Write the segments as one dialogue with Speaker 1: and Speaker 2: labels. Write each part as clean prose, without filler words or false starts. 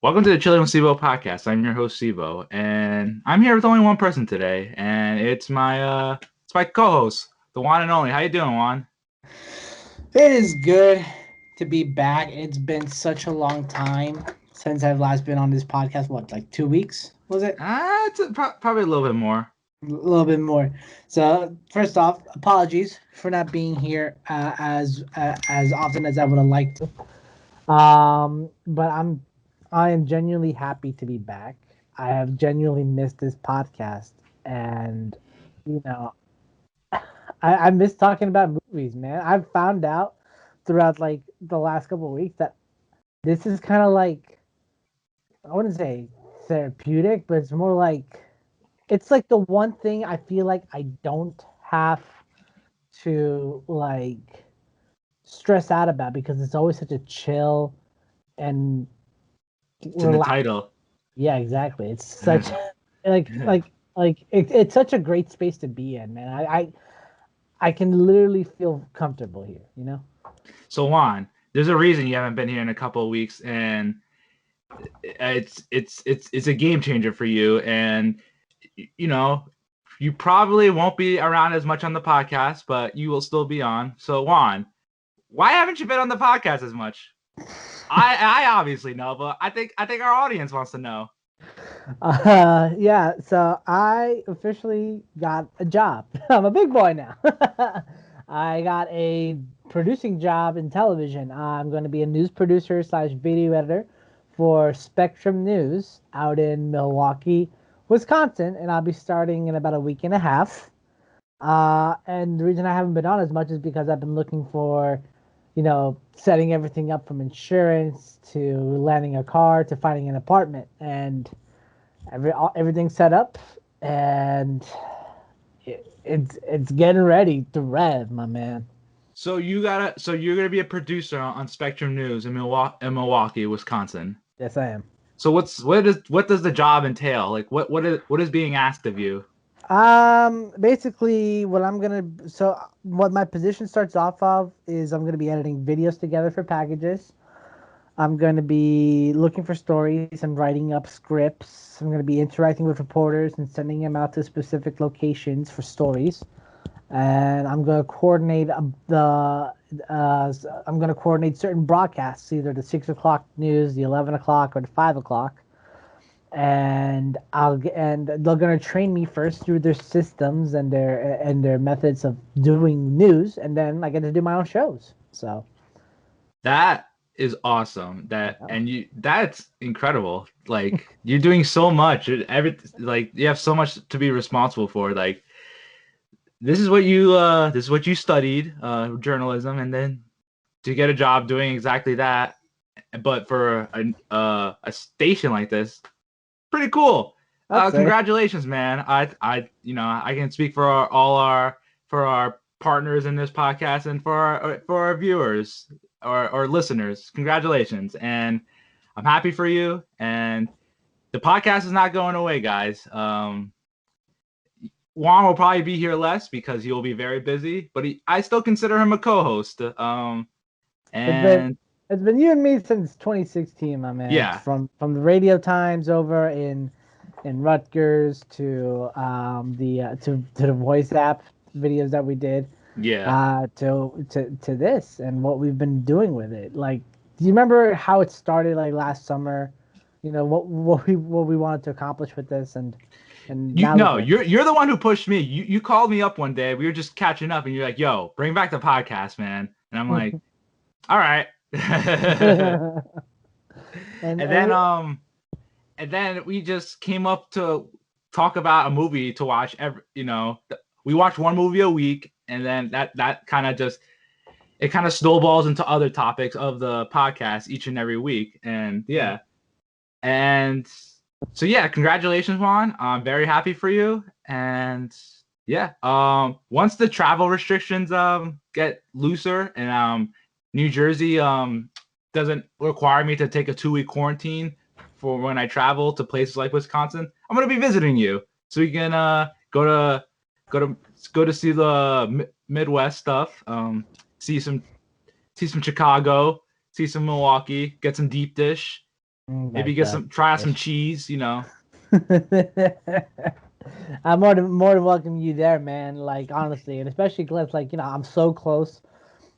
Speaker 1: Welcome to the Chilling with c.bo podcast. I'm your host c.bo, and I'm here with only one person today, and it's my co-host, the one and only. How you doing, Juan?
Speaker 2: It is good to be back. It's been such a long time since I've last been on this podcast. What, like 2 weeks? Was it?
Speaker 1: Probably a little bit more.
Speaker 2: A little bit more. So first off, apologies for not being here as often as I would have liked to. But I am genuinely happy to be back. I have genuinely missed this podcast, and you know I miss talking about movies, man. I've found out throughout like the last couple of weeks that this is kind of like, I wouldn't say therapeutic, but it's more like it's like the one thing I feel like I don't have to like stress out about because it's always such a chill and
Speaker 1: It's in the
Speaker 2: relax.
Speaker 1: title.
Speaker 2: Yeah, exactly. It's such it's such a great space to be in, man. I can literally feel comfortable here, you know?
Speaker 1: So, Juan, there's a reason you haven't been here in a couple of weeks, and it's a game changer for you. And you know, you probably won't be around as much on the podcast, but you will still be on. So, Juan, why haven't you been on the podcast as much? I obviously know, but I think our audience wants to know.
Speaker 2: Yeah, so I officially got a job. I'm a big boy now. I got a producing job in television. I'm going to be a news producer slash video editor for Spectrum News out in Milwaukee, Wisconsin, and I'll be starting in about a week and a half. And the reason I haven't been on as much is because I've been looking for, setting everything up from insurance to landing a car to finding an apartment, and everything's set up, and it's getting ready to rev, my man.
Speaker 1: So you're gonna be a producer on Spectrum News in Milwaukee, Wisconsin.
Speaker 2: Yes, I am.
Speaker 1: So what does the job entail? Like what is being asked of you?
Speaker 2: Basically, what my position starts off of is I'm gonna be editing videos together for packages. I'm going to be looking for stories and writing up scripts. I'm going to be interacting with reporters and sending them out to specific locations for stories. And I'm going to coordinate I'm going to coordinate certain broadcasts, either the 6 o'clock news, the 11 o'clock, or the 5 o'clock. And they're going to train me first through their systems and their methods of doing news, and then I get to do my own shows. So
Speaker 1: That is awesome.
Speaker 2: yeah.
Speaker 1: That's incredible. Like you're doing so much. Like you have so much to be responsible for. Like this is what you studied, journalism, and then to get a job doing exactly that, but for a station like this, pretty cool.
Speaker 2: I'd say.
Speaker 1: Congratulations, man. I can speak for our partners in this podcast and for our viewers or listeners. Congratulations, and I'm happy for you. And the podcast is not going away, guys. Juan will probably be here less because he will be very busy, but I still consider him a co-host.
Speaker 2: It's been
Speaker 1: And
Speaker 2: it's been you and me since 2016, my man.
Speaker 1: yeah,
Speaker 2: From the radio times over in Rutgers to to the voice app videos that we did,
Speaker 1: yeah.
Speaker 2: to this and what we've been doing with it. Like, do you remember how it started like last summer? You know what we wanted to accomplish with this, and
Speaker 1: You
Speaker 2: now look
Speaker 1: no,
Speaker 2: at
Speaker 1: you're the one who pushed me. You called me up one day. We were just catching up, and you're like, "Yo, bring back the podcast, man." And I'm like, "All right."
Speaker 2: it. and
Speaker 1: and
Speaker 2: and
Speaker 1: then
Speaker 2: we,
Speaker 1: um and then we just came up to talk about a movie to watch. We watch one movie a week, and then that kind of just it kind of snowballs into other topics of the podcast each and every week. And yeah, and so yeah, congratulations, Juan. I'm very happy for you. And yeah, once the travel restrictions get looser and New Jersey doesn't require me to take a 2-week quarantine for when I travel to places like Wisconsin, I'm gonna be visiting you so we can go to go to see the Midwest stuff. See some Chicago, see some Milwaukee, get some deep dish, Maybe try out some cheese, you know.
Speaker 2: I'm more than welcome you there, man. Like honestly, and especially because like I'm so close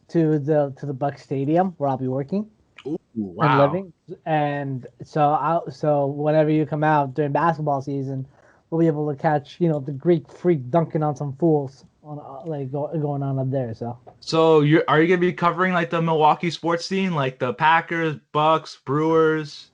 Speaker 2: to the Buck Stadium where I'll be working
Speaker 1: Ooh,
Speaker 2: and
Speaker 1: wow.
Speaker 2: living, and so whenever you come out during basketball season, we'll be able to catch the Greek Freak dunking on some fools on going on up there. So
Speaker 1: So are you gonna be covering like the Milwaukee sports scene, like the Packers, Bucks, Brewers?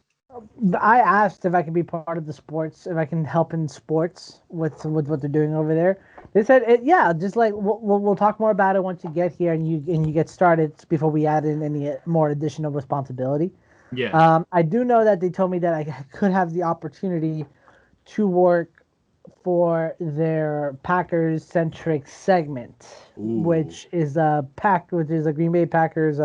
Speaker 2: I asked if I could be part of the sports, if I can help in sports with what they're doing over there. They said, yeah, just like we'll talk more about it once you get here and you get started before we add in any more additional responsibility.
Speaker 1: Yeah.
Speaker 2: I do know that they told me that I could have the opportunity to work for their Packers centric segment,
Speaker 1: Ooh.
Speaker 2: which is a Green Bay Packers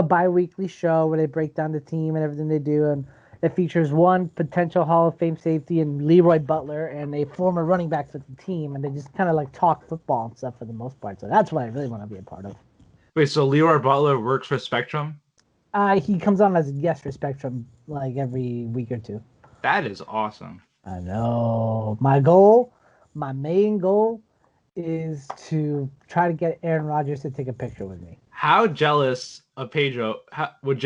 Speaker 2: bi-weekly show where they break down the team and everything they do, and it features one potential Hall of Fame safety and Leroy Butler and a former running back for the team, and they just kind of like talk football and stuff for the most part. So that's what I really want to be a part of.
Speaker 1: Wait, so Leroy Butler works for Spectrum?
Speaker 2: He comes on as a guest for Spectrum like every week or two.
Speaker 1: That is awesome.
Speaker 2: I know. My main goal is to try to get Aaron Rodgers to take a picture with me.
Speaker 1: How jealous of Pedro would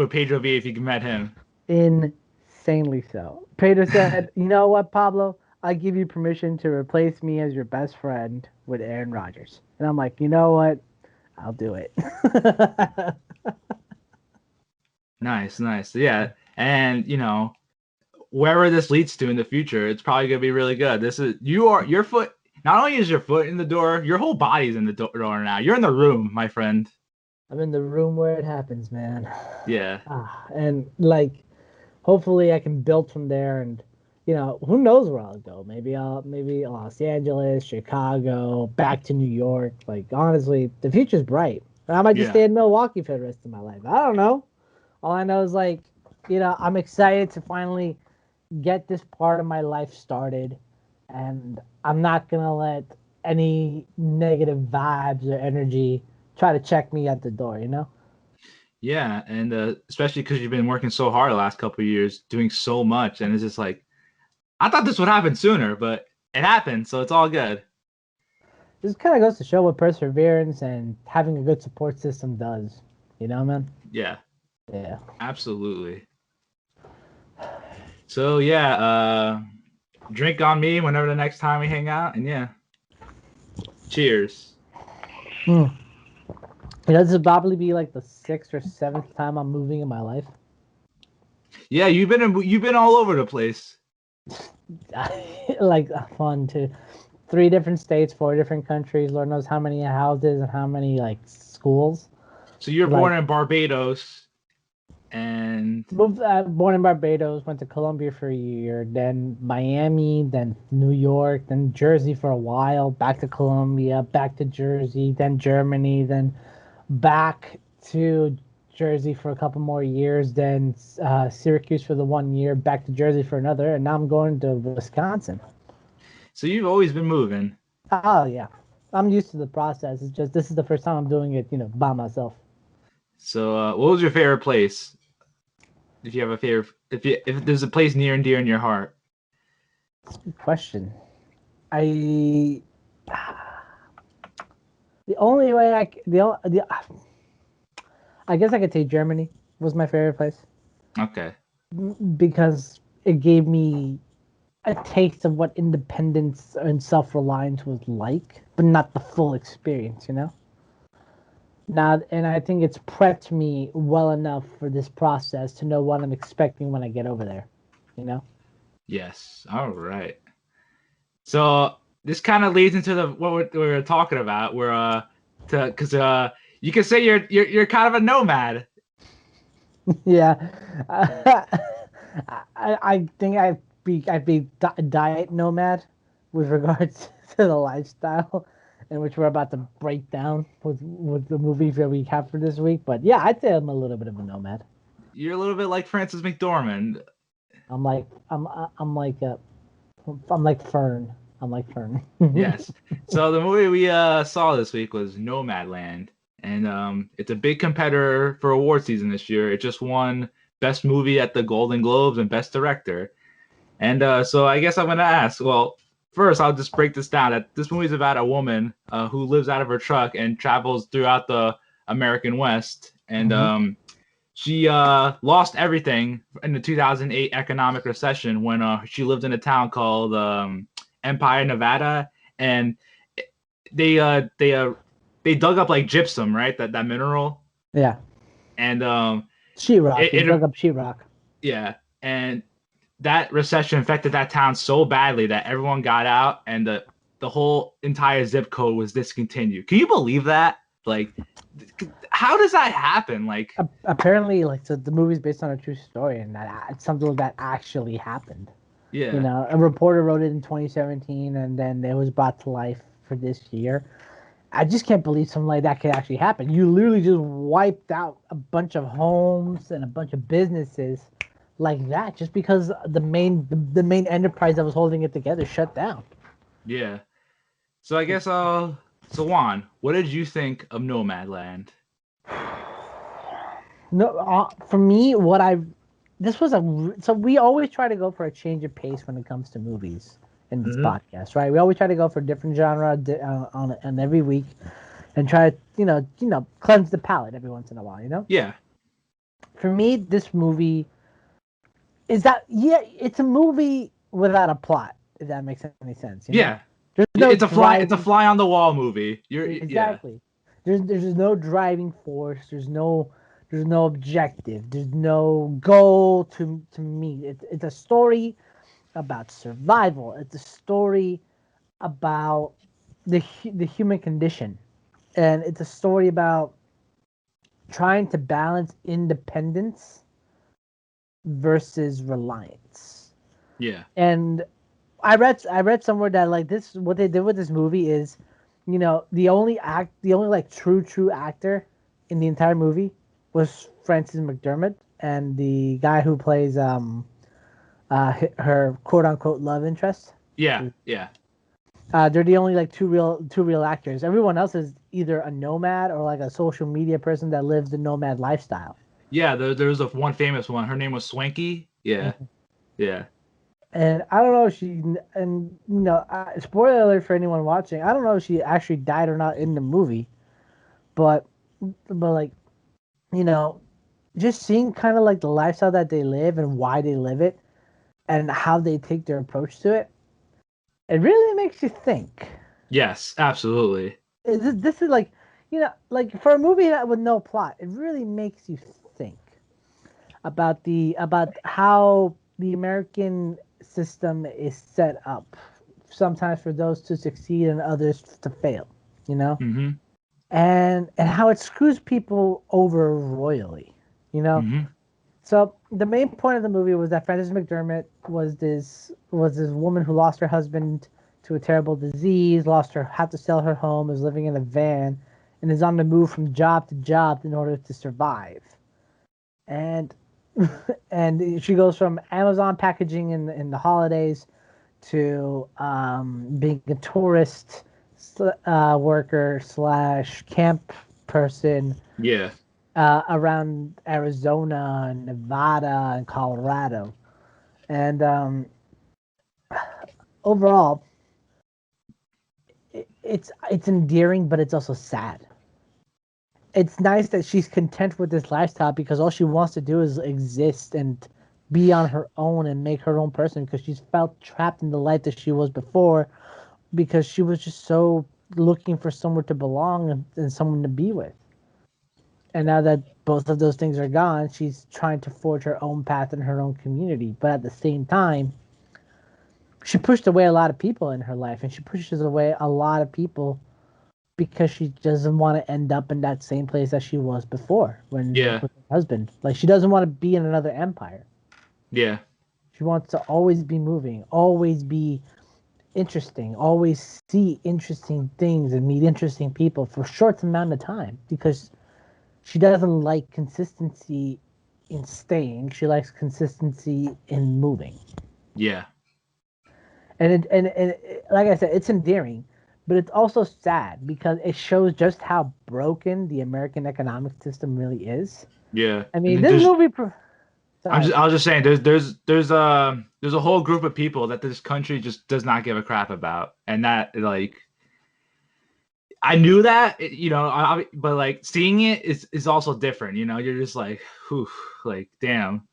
Speaker 1: Pedro be if you met him?
Speaker 2: Insanely so. Pedro said, "You know what, Pablo? I give you permission to replace me as your best friend with Aaron Rodgers." And I'm like, "You know what? I'll do it."
Speaker 1: Nice, nice. Yeah. And wherever this leads to in the future, it's probably gonna be really good. Your foot, not only is your foot in the door, your whole body's in the door now. You're in the room, my friend.
Speaker 2: I'm in the room where it happens, man.
Speaker 1: Yeah.
Speaker 2: And like, hopefully, I can build from there. And who knows where I'll go? Maybe Los Angeles, Chicago, back to New York. Like, honestly, the future's bright. I might just
Speaker 1: Yeah.
Speaker 2: stay in Milwaukee for the rest of my life. I don't know. All I know is like, I'm excited to finally get this part of my life started, and I'm not gonna let any negative vibes or energy try to check me at the door.
Speaker 1: Yeah, and especially because you've been working so hard the last couple of years, doing so much, and it's just like I thought this would happen sooner, but it happened, so it's all good.
Speaker 2: This kind of goes to show what perseverance and having a good support system does. Man.
Speaker 1: Yeah,
Speaker 2: Yeah.
Speaker 1: absolutely. So yeah, drink on me whenever the next time we hang out, and yeah, cheers.
Speaker 2: Hmm. This will probably be like the sixth or seventh time I'm moving in my life.
Speaker 1: Yeah, you've been all over the place.
Speaker 2: Like fun too. 3 different states, 4 different countries. Lord knows how many houses and how many like schools.
Speaker 1: So you're
Speaker 2: Like
Speaker 1: born in Barbados, and
Speaker 2: born in Barbados, went to Colombia for a year, then Miami, then New York, then Jersey for a while, back to Colombia, back to Jersey, then Germany, then back to Jersey for a couple more years, then Syracuse for the 1 year, back to Jersey for another, and now I'm going to Wisconsin.
Speaker 1: so you've always been moving.
Speaker 2: Oh yeah, I'm used to the process. It's just this is the first time I'm doing it, by myself.
Speaker 1: So what was your favorite place? If you have a favorite, if there's a place near and dear in your heart.
Speaker 2: Good question. I the only way I c- the I guess I could say Germany was my favorite place
Speaker 1: Okay.
Speaker 2: because it gave me a taste of what independence and self-reliance was like, but not the full experience. Now, and I think it's prepped me well enough for this process to know what I'm expecting when I get over there. You know?
Speaker 1: Yes. All right. So this kind of leads into what we were talking about. Because you can say you're kind of a nomad.
Speaker 2: Yeah. I think I'd be diet nomad with regards to the lifestyle in which we're about to break down with the movies that we have for this week. But yeah, I'd say I'm a little bit of a nomad.
Speaker 1: You're a little bit like Francis McDormand.
Speaker 2: I'm like I'm like a I'm like Fern. I'm like Fern.
Speaker 1: Yes. So the movie we saw this week was Nomadland, and it's a big competitor for award season this year. It just won Best Movie at the Golden Globes and Best Director. And so I guess I'm gonna ask. Well, first I'll just break this down. That this movie is about a woman who lives out of her truck and travels throughout the American West, and she lost everything in the 2008 economic recession when she lived in a town called Empire, Nevada, and they dug up like gypsum, right? That mineral.
Speaker 2: Yeah.
Speaker 1: And
Speaker 2: sheetrock. They dug up sheetrock.
Speaker 1: Yeah, and that recession affected that town so badly that everyone got out, and the whole entire zip code was discontinued. Can you believe that? Like, how does that happen? Like,
Speaker 2: apparently, like, so the movie's based on a true story, and that it's something that actually happened.
Speaker 1: Yeah.
Speaker 2: You know, a reporter wrote it in 2017, and then it was brought to life for this year. I just can't believe something like that could actually happen. You literally just wiped out a bunch of homes and a bunch of businesses like that just because the main enterprise that was holding it together shut down.
Speaker 1: Yeah. So I guess so Juan, what did you think of Nomadland?
Speaker 2: No, for me, so we always try to go for a change of pace when it comes to movies in this podcast, right? We always try to go for a different genre on every week, and try to cleanse the palate every once in a while,
Speaker 1: Yeah.
Speaker 2: For me, this movie it's a movie without a plot, if that makes any sense.
Speaker 1: Yeah. It's a fly on the wall movie.
Speaker 2: Exactly. Yeah. There's no driving force. There's no objective. There's no goal to meet. It's a story about survival. It's a story about the human condition, and it's a story about trying to balance independence versus reliance.
Speaker 1: Yeah.
Speaker 2: And I read somewhere that like this, what they did with this movie is, the only like true actor in the entire movie was Frances McDermott, and the guy who plays her quote unquote love interest.
Speaker 1: Yeah.
Speaker 2: They're the only like two real actors. Everyone else is either a nomad or like a social media person that lives the nomad lifestyle.
Speaker 1: Yeah, there's one famous one. Her name was Swanky. Yeah. Yeah.
Speaker 2: And I don't know if spoiler alert for anyone watching, I don't know if she actually died or not in the movie, but like, just seeing kind of like the lifestyle that they live and why they live it and how they take their approach to it, it really makes you think.
Speaker 1: Yes, absolutely.
Speaker 2: This is like, like for a movie that with no plot, it really makes you think about how the American system is set up. Sometimes for those to succeed and others to fail,
Speaker 1: Mm-hmm.
Speaker 2: and how it screws people over royally,
Speaker 1: Mm-hmm.
Speaker 2: So the main point of the movie was that Frances McDermott was this woman who lost her husband to a terrible disease, had to sell her home, is living in a van, and is on the move from job to job in order to survive. And and she goes from Amazon packaging in the holidays to being a tourist worker / camp person.
Speaker 1: Yeah.
Speaker 2: Around Arizona and Nevada and Colorado. And overall, it's endearing, but it's also sad. It's nice that she's content with this lifestyle because all she wants to do is exist and be on her own and make her own person, because she's felt trapped in the life that she was before, because she was just so looking for somewhere to belong and someone to be with. And now that both of those things are gone, she's trying to forge her own path in her own community. But at the same time, she pushed away a lot of people in her life, and she pushes away a lot of people because she doesn't want to end up in that same place that she was before with her husband. Like, she doesn't want to be in another empire.
Speaker 1: Yeah.
Speaker 2: She wants to always be moving, always be interesting, always see interesting things and meet interesting people for a short amount of time, because she doesn't like consistency in staying. She likes consistency in moving.
Speaker 1: Yeah.
Speaker 2: And like I said, it's endearing, but it's also sad because it shows just how broken the American economic system really is.
Speaker 1: Yeah.
Speaker 2: I mean, this movie.
Speaker 1: I was just saying there's a whole group of people that this country just does not give a crap about, and that like I knew that, but like seeing it is also different. You're just like, whew, like damn.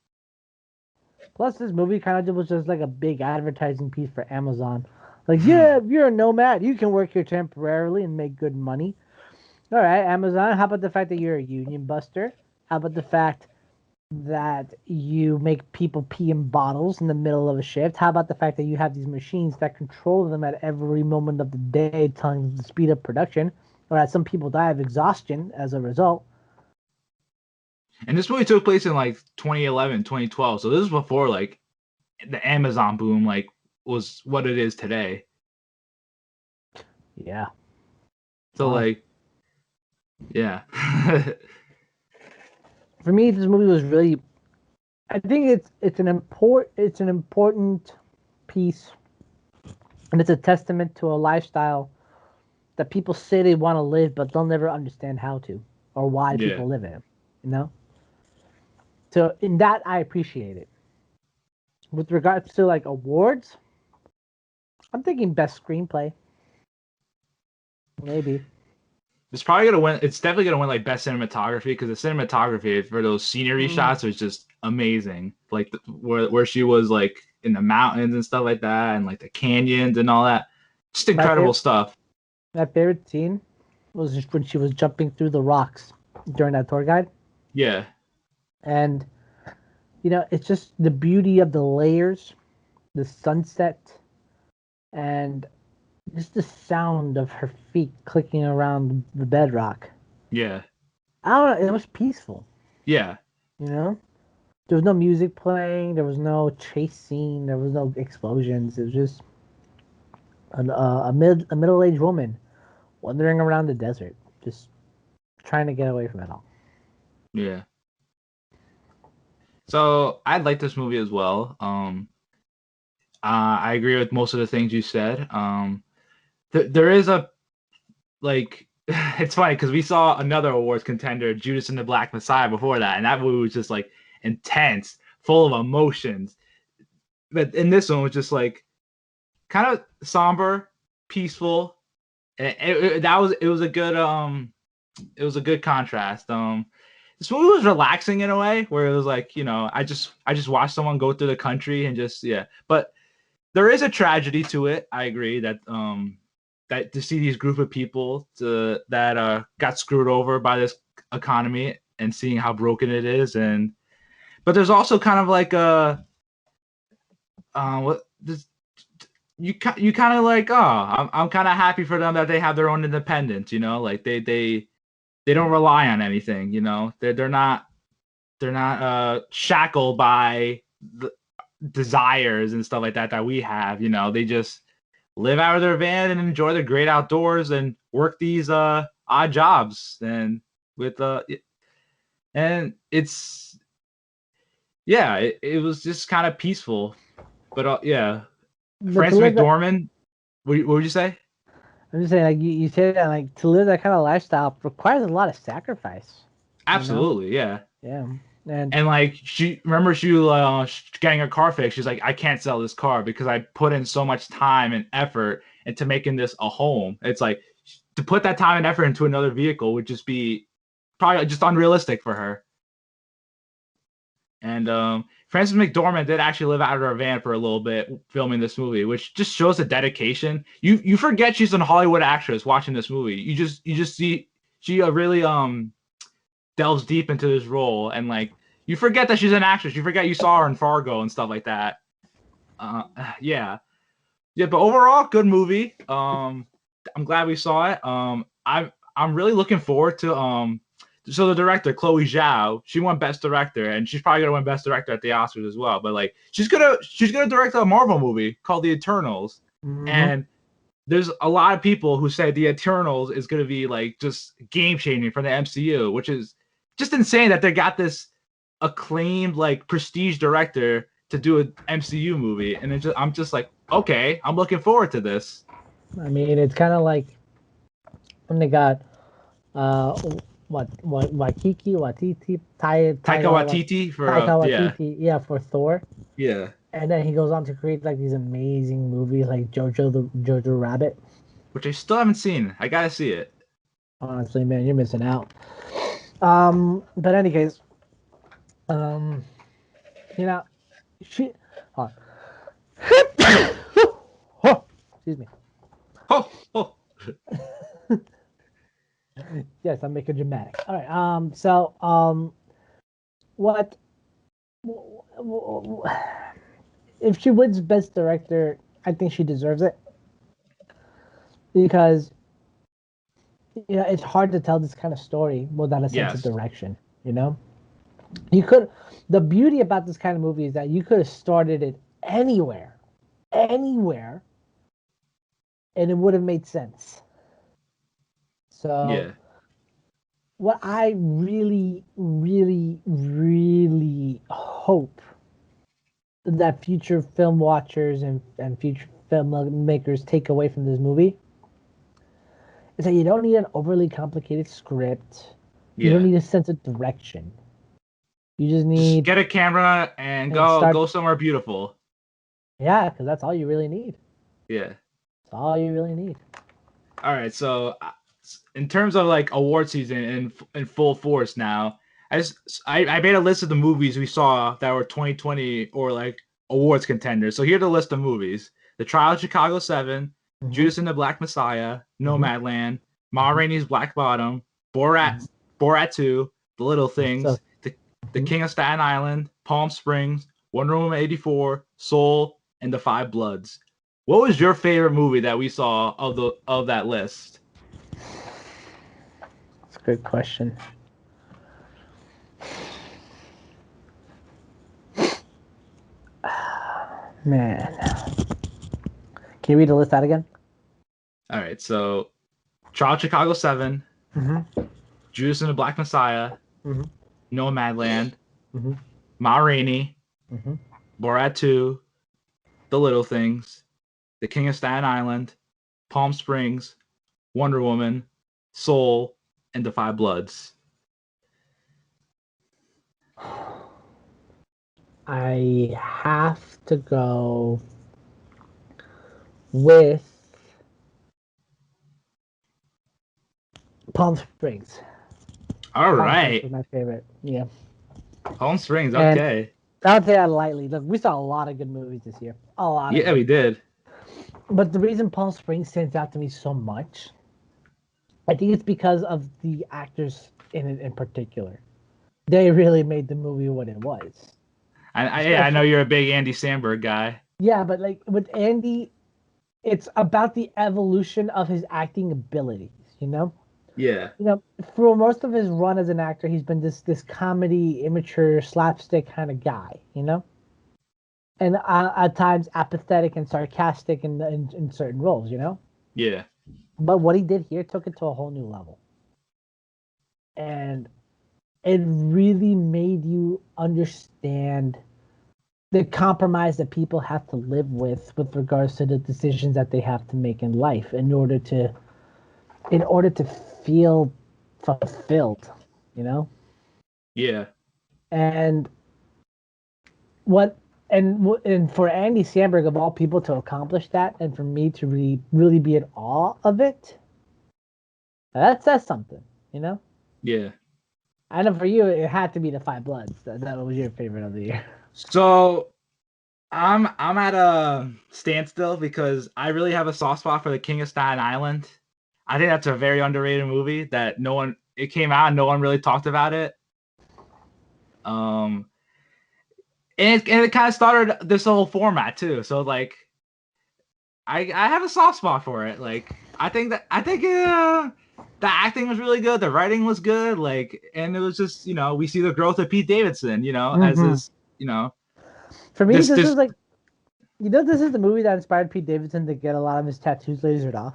Speaker 2: Plus, this movie kind of was just like a big advertising piece for Amazon. Like, yeah, if you're a nomad, you can work here temporarily and make good money. All right, Amazon. How about the fact that you're a union buster? How about the fact that you make people pee in bottles in the middle of a shift? How about the fact that you have these machines that control them at every moment of the day, telling them to speed up production, or that some people die of exhaustion as a result?
Speaker 1: And this movie took place in like 2011, 2012. So this is before like the Amazon boom like was what it is today.
Speaker 2: Yeah.
Speaker 1: So like, yeah.
Speaker 2: For me, this movie was really. I think it's an important piece, and it's a testament to a lifestyle that people say they want to live, but they'll never understand how to or why people live in it. You know. So in that, I appreciate it. With regards to like awards, I'm thinking best screenplay. Maybe.
Speaker 1: It's probably gonna win. It's definitely gonna win like best cinematography because the cinematography for those scenery shots was just amazing. Like where she was like in the mountains and stuff like that, and like the canyons and all that. Just incredible stuff.
Speaker 2: My favorite scene was just when she was jumping through the rocks during that tour guide.
Speaker 1: Yeah.
Speaker 2: And it's just the beauty of the layers, the sunset, and just the sound of her feet clicking around the bedrock.
Speaker 1: Yeah.
Speaker 2: I don't know. It was peaceful.
Speaker 1: Yeah.
Speaker 2: There was no music playing. There was no chase scene. There was no explosions. It was just a middle-aged woman wandering around the desert, just trying to get away from it all.
Speaker 1: Yeah. So I like this movie as well. I agree with most of the things you said. There is a like it's funny because we saw another awards contender, Judas and the Black Messiah, before that, and that movie was just like intense, full of emotions. But in this one was just like kind of somber, peaceful. It was a good contrast. This movie was relaxing in a way where it was like I just watched someone go through the country and just but there is a tragedy to it. I agree that that to see these group of people that got screwed over by this economy and seeing how broken it is, but there's also kind of like what this you kind of like I'm kind of happy for them that they have their own independence, like they don't rely on anything, they're not shackled by the desires and stuff like that we have, they just live out of their van and enjoy the great outdoors and work these odd jobs and with and it's it was just kind of peaceful, but Frances McDormand, what would you say?
Speaker 2: I'm just saying, like you say that, like to live that kind of lifestyle requires a lot of sacrifice.
Speaker 1: Absolutely, yeah.
Speaker 2: And
Speaker 1: like she getting her car fixed. She's like, I can't sell this car because I put in so much time and effort into making this a home. It's like to put that time and effort into another vehicle would just be probably just unrealistic for her. And Frances McDormand did actually live out of her van for a little bit filming this movie, which just shows the dedication. You forget she's a Hollywood actress watching this movie. You just see she really delves deep into this role, and like you forget that she's an actress. You forget you saw her in Fargo and stuff like that. But overall, good movie. I'm glad we saw it. I'm really looking forward to so the director, Chloe Zhao, she won Best Director, and she's probably gonna win Best Director at the Oscars as well. But like, she's gonna direct a Marvel movie called The Eternals, and there's a lot of people who say The Eternals is gonna be like just game changing for the MCU, which is just insane that they got this acclaimed like prestige director to do an MCU movie, and I'm just like, okay, I'm looking forward to this.
Speaker 2: I mean, it's kind of like when they got
Speaker 1: Taika Waititi for
Speaker 2: Taika
Speaker 1: yeah.
Speaker 2: Waititi, yeah, for Thor.
Speaker 1: Yeah.
Speaker 2: And then he goes on to create like these amazing movies like Jojo Rabbit.
Speaker 1: Which I still haven't seen. I gotta see it.
Speaker 2: Honestly, man, you're missing out. But any case, um, you know, she. Hold on. Oh, excuse me.
Speaker 1: Oh, oh.
Speaker 2: Yes, I'm making dramatic. All right. What? If she wins Best Director, I think she deserves it because it's hard to tell this kind of story without a sense of
Speaker 1: Yes.
Speaker 2: direction. You know, you could. The beauty about this kind of movie is that you could have started it anywhere, and it would have made sense. So,
Speaker 1: Yeah.
Speaker 2: what I really, really, really hope that future film watchers and future filmmakers take away from this movie is that you don't need an overly complicated script. You don't
Speaker 1: Yeah.
Speaker 2: need a sense of direction. You just
Speaker 1: Just
Speaker 2: need
Speaker 1: get a camera and
Speaker 2: and
Speaker 1: go
Speaker 2: start.
Speaker 1: somewhere beautiful.
Speaker 2: Yeah, because that's all you really need.
Speaker 1: Yeah.
Speaker 2: That's all you really need.
Speaker 1: All right. So, in terms of like award season in full force now, I made a list of the movies we saw that were 2020 or like awards contenders. So here's the list of movies: The Trial of Chicago 7,
Speaker 2: Mm-hmm.
Speaker 1: Judas and the Black Messiah,
Speaker 2: Mm-hmm.
Speaker 1: Nomadland, Ma
Speaker 2: Mm-hmm.
Speaker 1: Rainey's Black Bottom, Borat 2, The Little
Speaker 2: So,
Speaker 1: Things, The
Speaker 2: mhm.
Speaker 1: King of Staten Island, Palm Springs, Wonder Woman 84, Soul, and The Five Bloods. What was your favorite movie that we saw of that list?
Speaker 2: That's a good question. Man, can you read the list out again?
Speaker 1: All right, so Trial of Chicago 7,
Speaker 2: Mm-hmm.
Speaker 1: Judas and the Black Messiah,
Speaker 2: Mm-hmm.
Speaker 1: Nomadland,
Speaker 2: Mm-hmm.
Speaker 1: Ma Rainey,
Speaker 2: Mm-hmm.
Speaker 1: Borat 2, The Little Things, The King of Staten Island, Palm Springs, Wonder Woman, Soul, and The Five Bloods.
Speaker 2: I have to go with Palm Springs.
Speaker 1: All
Speaker 2: Palm Springs
Speaker 1: right,
Speaker 2: was my favorite. Yeah.
Speaker 1: Palm Springs.
Speaker 2: And
Speaker 1: Okay,
Speaker 2: I don't say that lightly. Look, we saw a lot of good movies this year. A lot of
Speaker 1: yeah,
Speaker 2: them.
Speaker 1: we did.
Speaker 2: But the reason Palm Springs stands out to me so much, I think it's because of the actors in it in particular. They really made the movie what it was.
Speaker 1: Yeah, I know
Speaker 2: Especially,
Speaker 1: you're a big Andy Samberg guy.
Speaker 2: yeah, but like with Andy, it's about the evolution of his acting abilities, you know?
Speaker 1: Yeah,
Speaker 2: You know, for most of his run as an actor, he's been this comedy, immature, slapstick kind of guy, you know? And at times apathetic and sarcastic in certain roles, you know?
Speaker 1: yeah,
Speaker 2: But what he did here took it to a whole new level. And it really made you understand the compromise that people have to live with regards to the decisions that they have to make in life in order to feel fulfilled, you know?
Speaker 1: yeah,
Speaker 2: And and for Andy Samberg of all people to accomplish that, and for me to really be in awe of it, that says something, you know.
Speaker 1: yeah.
Speaker 2: I know for you, it had to be the Five Bloods. That was your favorite of the year.
Speaker 1: So I'm at a standstill because I really have a soft spot for The King of Staten Island. I think that's a very underrated movie that no one it came out and no one really talked about it. Um, and it kind of started this whole format too. So like I have a soft spot for it. Like I think the acting was really good, the writing was good, like, and it was just we see the growth of Pete Davidson, as
Speaker 2: Mm-hmm.
Speaker 1: this
Speaker 2: For me,
Speaker 1: this
Speaker 2: this is
Speaker 1: this
Speaker 2: like this is the movie that inspired Pete Davidson to get a lot of his tattoos lasered off.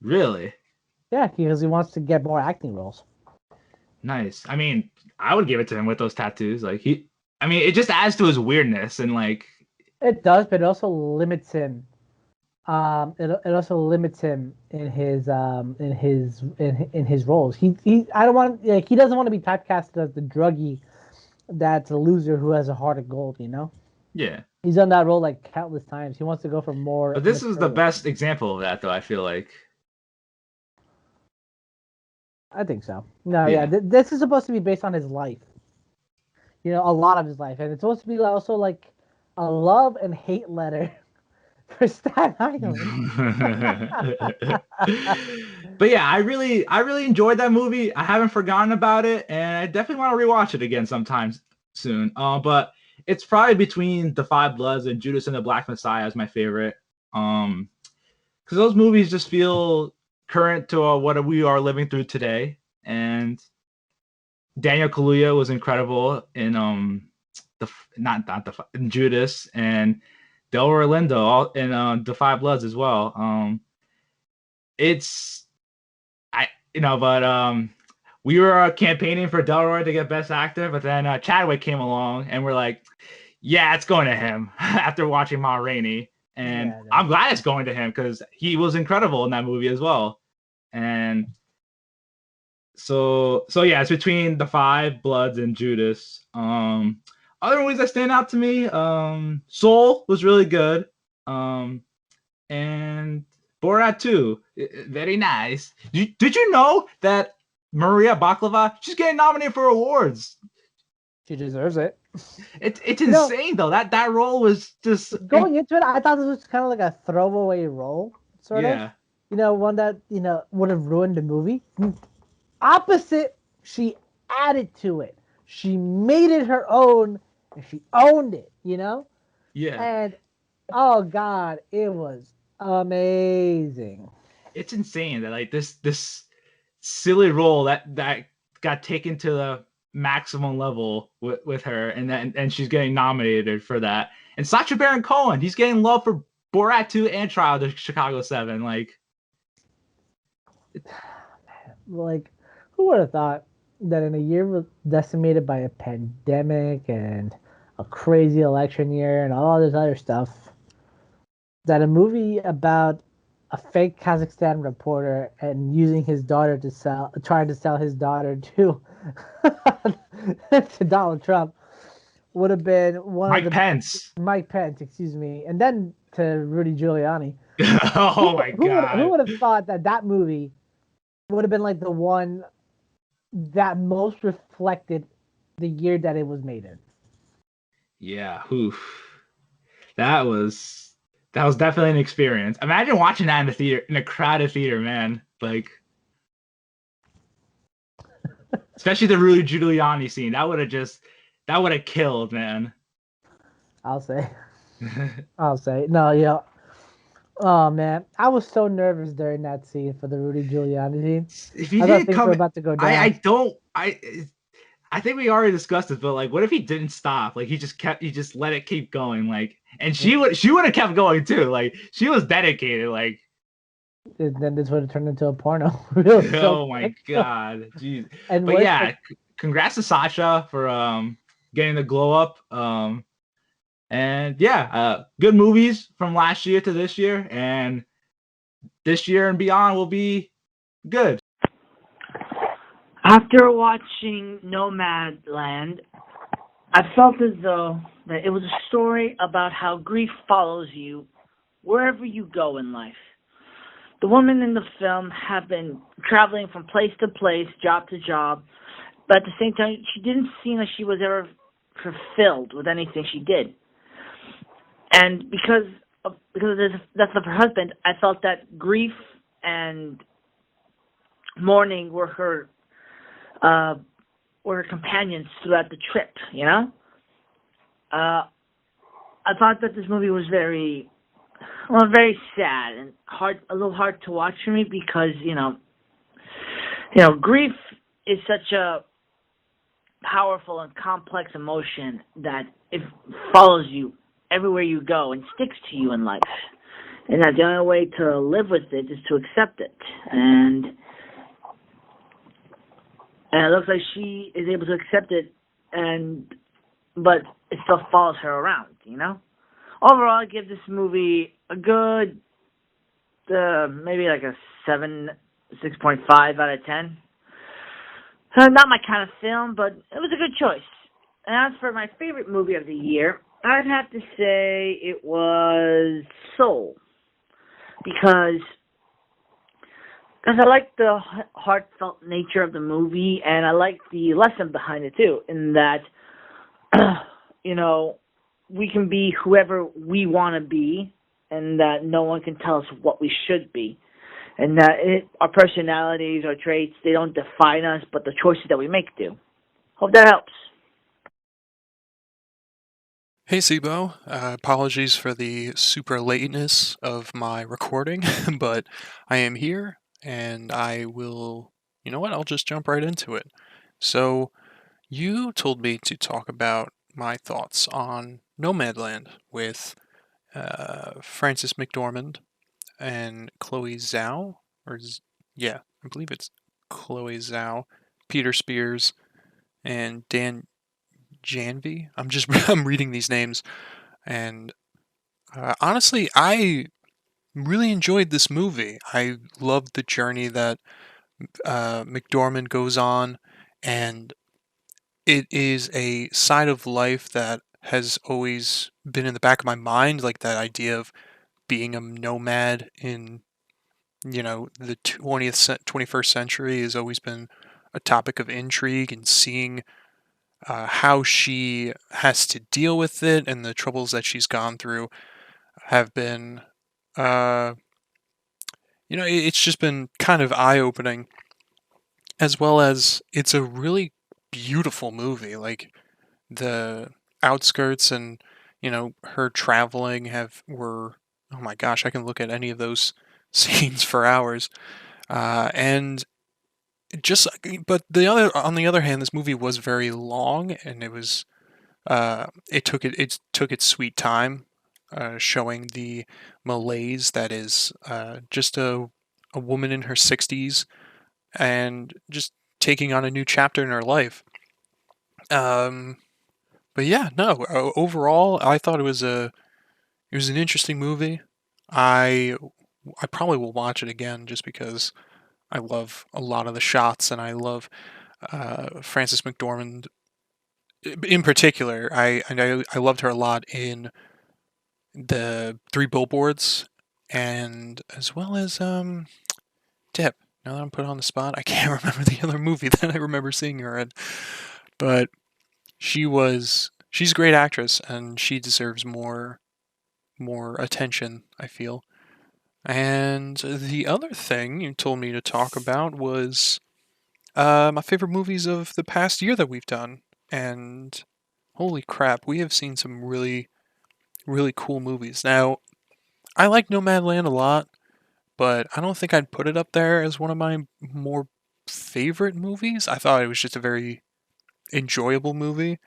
Speaker 1: really
Speaker 2: Yeah, because he wants to get more acting roles.
Speaker 1: nice. I mean, I would give it to him with those tattoos. Like I mean, it just adds to his weirdness and like
Speaker 2: It does, but it also limits him it also limits him in his roles. He I don't want like he doesn't want to be typecasted as the druggie that's a loser who has a heart of gold. You know,
Speaker 1: Yeah.
Speaker 2: he's done that role like countless times. He wants to go for more
Speaker 1: But this is the
Speaker 2: mature.
Speaker 1: best example of that, though, I feel like.
Speaker 2: I think so. No, yeah,
Speaker 1: Yeah.
Speaker 2: this is supposed to be based on his life. You know, a lot of his life, and it's supposed to be also like a love and hate letter for Staten Island.
Speaker 1: But yeah, I really enjoyed that movie. I haven't forgotten about it, and I definitely want to rewatch it again sometime soon. But it's probably between The Five Bloods and Judas and the Black Messiah as my favorite. Because those movies just feel current to what we are living through today, and Daniel Kaluuya was incredible in the not the in Judas, and Delroy Lindo all in The Five Bloods as well. It's I but we were campaigning for Delroy to get Best Actor, but then Chadwick came along, and we're like, yeah, it's going to him after watching Ma Rainey, and
Speaker 2: Yeah,
Speaker 1: I'm glad it's going to him because he was incredible in that movie as well, and so yeah, it's between The Five Bloods and Judas. Other movies that stand out to me, Soul was really good, and Borat 2, very nice. Did you know that Maria Baklava, she's getting nominated for awards?
Speaker 2: she deserves it.
Speaker 1: It's
Speaker 2: You know,
Speaker 1: insane though. That role was just
Speaker 2: going into it, I thought this was kind of like a throwaway role, sort of.
Speaker 1: yeah.
Speaker 2: You know, one that would have ruined the movie. Opposite, she added to it. She made it her own, and she owned it. You know,
Speaker 1: Yeah.
Speaker 2: and oh god, it was amazing.
Speaker 1: It's insane that like this silly role that got taken to the maximum level with her, and she's getting nominated for that. And Sacha Baron Cohen, he's getting love for Borat 2 and Trial to Chicago 7. Like,
Speaker 2: Like, who would have thought that in a year decimated by a pandemic and a crazy election year and all this other stuff, that a movie about a fake Kazakhstan reporter and using his daughter to trying to sell his daughter to to Donald Trump would have been one of
Speaker 1: Mike
Speaker 2: the
Speaker 1: Pence.
Speaker 2: Mike Pence, excuse me, and then to Rudy Giuliani.
Speaker 1: Oh my
Speaker 2: Who
Speaker 1: god.
Speaker 2: would have thought that that movie would have been like the one that most reflected the year that it was made in?
Speaker 1: Yeah, oof. That was definitely an experience. Imagine watching that in the theater, in a crowded theater, man. Like, especially the Rudy Giuliani scene. That would have killed, man.
Speaker 2: I'll say. I'll say. No, yeah. Oh man, I was so nervous during that scene for the Rudy Giuliani scene.
Speaker 1: If he
Speaker 2: I thought
Speaker 1: didn't
Speaker 2: things were
Speaker 1: come,
Speaker 2: about to go
Speaker 1: I
Speaker 2: down.
Speaker 1: don't I think we already discussed this, but like, what if he didn't stop? Like, he just let it keep going. Like, and she would have kept going too. Like, she was dedicated. Like,
Speaker 2: Then this would have turned into a porno real so
Speaker 1: oh my
Speaker 2: quick.
Speaker 1: god, jeez.
Speaker 2: And
Speaker 1: But
Speaker 2: worse,
Speaker 1: yeah, congrats to Sasha for getting the glow up. And yeah, good movies from last year to this year, and this year and beyond will be good.
Speaker 3: After watching Nomadland, I felt as though that it was a story about how grief follows you wherever you go in life. The women in the film have been traveling from place to place, job to job, but at the same time, she didn't seem like she was ever fulfilled with anything she did. And because of the death of her husband, I felt that grief and mourning were her companions throughout the trip. You know, I thought that this movie was very sad and a little hard to watch for me because grief is such a powerful and complex emotion that it follows you everywhere you go and sticks to you in life, and that the only way to live with it is to accept it. And it looks like she is able to accept it, but it still follows her around. Overall, I give this movie a good maybe like a 6.5 out of 10. Not my kind of film, but it was a good choice. And as for my favorite movie of the year, I'd have to say it was Soul. Because I like the heartfelt nature of the movie, and I like the lesson behind it too, in that, we can be whoever we want to be, and that no one can tell us what we should be. And that our personalities, our traits, they don't define us, but the choices that we make do. Hope that helps.
Speaker 4: Hey c.bo, apologies for the super lateness of my recording, but I am here, and I will, you know what, I'll just jump right into it. So, you told me to talk about my thoughts on Nomadland with Frances McDormand and Chloe Zhao, yeah, I believe it's Chloe Zhao, Peter Spears, and Dan Janvey. I'm reading these names, and honestly, I really enjoyed this movie. I loved the journey that McDormand goes on, and it is a side of life that has always been in the back of my mind, like that idea of being a nomad in, the 21st century has always been a topic of intrigue, and seeing how she has to deal with it and the troubles that she's gone through have been, it's just been kind of eye-opening, as well as it's a really beautiful movie. Like, the outskirts and, her traveling oh my gosh, I can look at any of those scenes for hours. And just, but on the other hand, this movie was very long, and it took its sweet time, showing the malaise that is just a woman in her 60s, and just taking on a new chapter in her life. But yeah, no. Overall, I thought it was an interesting movie. I probably will watch it again just because I love a lot of the shots, and I love Frances McDormand in particular. I loved her a lot in the Three Billboards, and as well as Dip. Now that I'm put on the spot, I can't remember the other movie that I remember seeing her in. But she's a great actress, and she deserves more attention, I feel. And the other thing you told me to talk about was my favorite movies of the past year that we've done. And holy crap, we have seen some really, really cool movies. Now, I like Nomadland a lot, but I don't think I'd put it up there as one of my more favorite movies. I thought it was just a very enjoyable movie.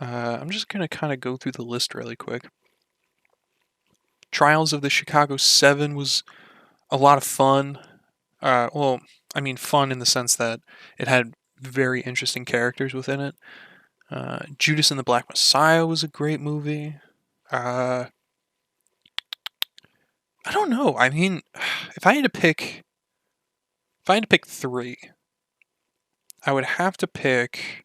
Speaker 4: I'm just going to kind of go through the list really quick. Trials of the Chicago 7 was a lot of fun. Fun in the sense that it had very interesting characters within it. Judas and the Black Messiah was a great movie. I don't know. I mean, if I had to pick three, I would have to pick.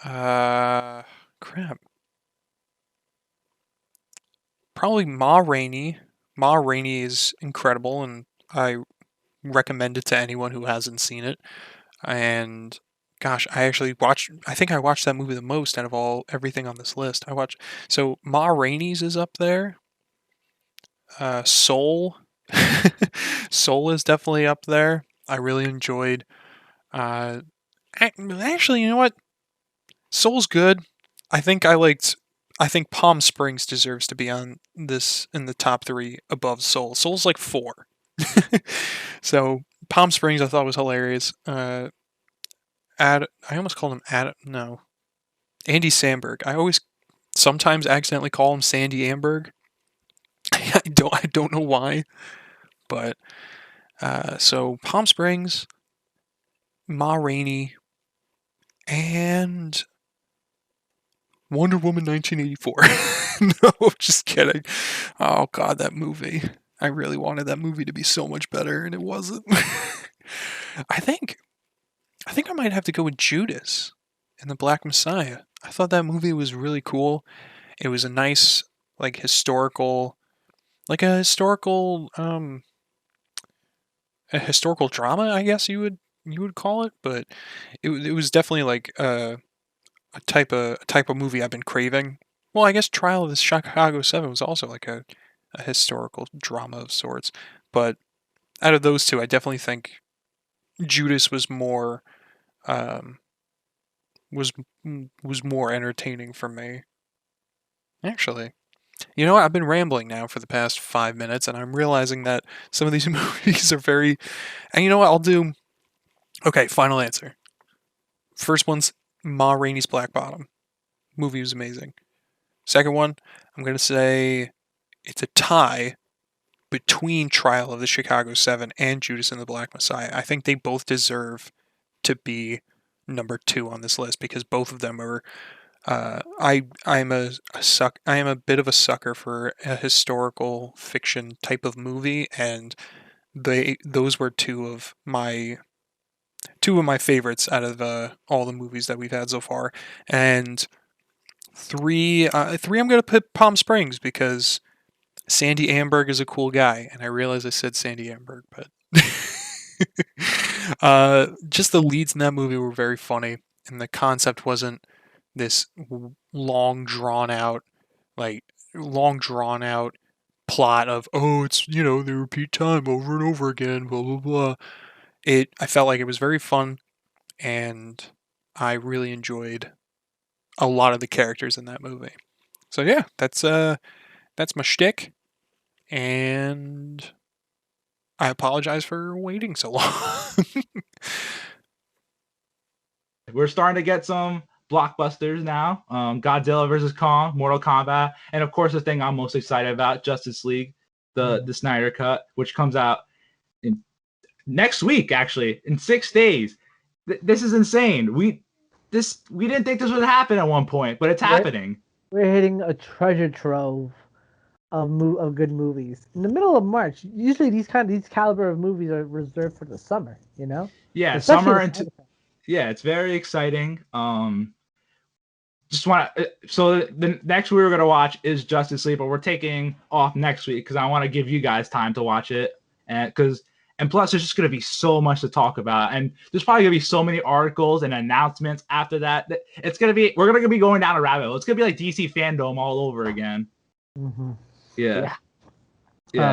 Speaker 4: Crap. Probably Ma Rainey. Ma Rainey is incredible, and I recommend it to anyone who hasn't seen it. And gosh, I think I watched that movie the most out of everything on this list. So Ma Rainey's is up there. Soul. Soul is definitely up there. I really enjoyed. Actually, you know what? Soul's good. I think Palm Springs deserves to be in the top 3 above Soul. Soul's like 4. So Palm Springs I thought was hilarious. I almost called him Adam. No, Andy Samberg. I always sometimes accidentally call him Sandy Amberg. I don't know why, but so Palm Springs, Ma Rainey, and Wonder Woman 1984. No, just kidding. Oh god, that movie. I really wanted that movie to be so much better, and it wasn't. I think I might have to go with Judas and the Black Messiah. I thought that movie was really cool. It was a nice, like, a historical drama, I guess you would call it, but it was definitely like a type of movie I've been craving. Well, I guess Trial of the Chicago 7 was also like a historical drama of sorts, but out of those two, I definitely think Judas was more um, was was more entertaining for me. Actually, you know what? I've been rambling now for the past 5 minutes, and I'm realizing that some of these movies are very. And you know what? I'll do. Okay, final answer. First one's Ma Rainey's Black Bottom. Movie was amazing. Second one, I'm gonna say it's a tie between Trial of the Chicago 7 and Judas and the Black Messiah. I think they both deserve to be number 2 on this list because both of them are. I am I am a bit of a sucker for a historical fiction type of movie, and those were two of my favorites out of all the movies that we've had so far. And three, I'm gonna put Palm Springs because Sandy Amberg is a cool guy, and I realize I said Sandy Amberg, but just the leads in that movie were very funny, and the concept wasn't this long drawn out, like long drawn out plot of it's they repeat time over and over again, blah blah blah. I felt like it was very fun, and I really enjoyed a lot of the characters in that movie. So yeah, that's my shtick, and I apologize for waiting so long.
Speaker 1: We're starting to get some blockbusters now. Godzilla versus Kong, Mortal Kombat, and of course the thing I'm most excited about, Justice League, the Snyder Cut, which comes out in next week, actually, in 6 days. This is insane. We didn't think this would happen at one point, but it's happening.
Speaker 2: We're hitting a treasure trove of good movies in the middle of March. Usually these caliber of movies are reserved for the summer,
Speaker 1: Yeah,
Speaker 2: especially
Speaker 1: summer and yeah, it's very exciting. Just want to. So the next we're gonna watch is Justice League, but we're taking off next week because I want to give you guys time to watch it, and plus there's just gonna be so much to talk about, and there's probably gonna be so many articles and announcements after that. We're gonna be going down a rabbit hole. It's gonna be like DC fandom all over again.
Speaker 2: Mm-hmm.
Speaker 1: Yeah.